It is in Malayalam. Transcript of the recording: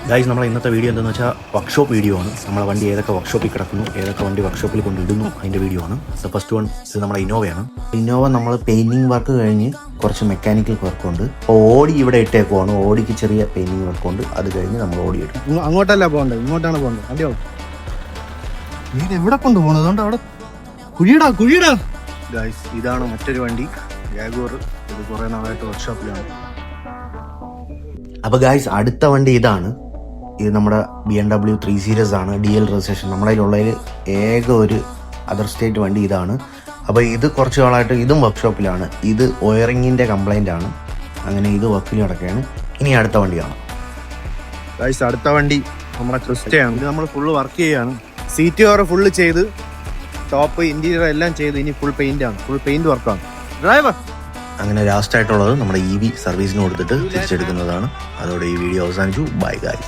ഗൈസ് നമ്മളെ ഇന്നത്തെ വീഡിയോ എന്താണെന്ന് വെച്ചാൽ വർക്ക്ഷോപ്പ് വീഡിയോ ആണ്. നമ്മളെ വണ്ടി ഏതൊക്കെ വർക്ക്ഷോപ്പിൽ കിടക്കുന്നു, ഏതൊക്കെ വണ്ടി വർക്ക്ഷോപ്പിൽ കൊണ്ടിടുന്നു, അതിൻ്റെ വീഡിയോ ആണ്. ഫസ്റ്റ് വൺ ഇത് നമ്മുടെ ഇന്നോവയാണ്. ഇന്നോവ നമ്മൾ പെയിൻറ്റിങ് വർക്ക് കഴിഞ്ഞ് കുറച്ച് മെക്കാനിക്കൽ വർക്കുണ്ട്. അപ്പോൾ ഓടി ഇവിടെ ഇട്ടേക്കുവാണ്. ഓടിക്ക് ചെറിയ പെയിൻറ്റിങ് വർക്കുണ്ട്. അത് കഴിഞ്ഞ് നമ്മൾ ഓടി എടുക്കും. അങ്ങോട്ടല്ല പോകണ്ടത്, ഇങ്ങോട്ടാണ് പോകേണ്ടത്. അതെയോ നീ എവിടെ കൊണ്ടുപോകണത്? അതുകൊണ്ട് അവിടെ കുഴിയിടാ. ഗൈസ് ഇതാണ് മറ്റൊരു വണ്ടി, ജാഗുവർ. ഇത് കുറേ നാളായിട്ട് വർക്ക്ഷോപ്പിലാണ്. അപ്പോൾ ഗൈസ് അടുത്ത വണ്ടി ഇതാണ്. ഇത് നമ്മുടെ BMW 3 Series ആണ്. DL registration. നമ്മുടെ കയ്യിലുള്ളതിൽ ഏക ഒരു അതർ സ്റ്റേറ്റ് വണ്ടി ഇതാണ്. അപ്പോൾ ഇത് കുറച്ച് നാളായിട്ട് ഇതും വർക്ക്ഷോപ്പിലാണ്. ഇത് വയറിങ്ങിൻ്റെ കംപ്ലൈൻ്റ് ആണ്. അങ്ങനെ ഇത് വർക്കിൽ നടക്കുകയാണ്. ഇനി അടുത്ത വണ്ടിയാണ് ഗൈസ് അടുത്ത വണ്ടി നമ്മുടെ ക്രിസ്റ്റയാണ്. ഇത് നമ്മൾ ഫുള്ള് വർക്ക് ചെയ്യാണ്. സീറ്റ് കവർ ഫുള്ള് ചെയ്ത് ടോപ്പ് ഇന്റീരിയർ എല്ലാം ചെയ്ത് ഇനി ഫുൾ പെയിന്റ് ആണ്. ഫുൾ പെയിന്റ് വർക്കാണ്. ഡ്രൈവർ അങ്ങനെ ലാസ്റ്റ് ആയിട്ടുള്ളത് നമ്മുടെ EV സർവീസിന് കൊടുത്തിട്ട് തിരിച്ചെടുക്കുന്നതാണ്. അതോടെ ഈ വീഡിയോ അവസാനിച്ചു. Bye guys.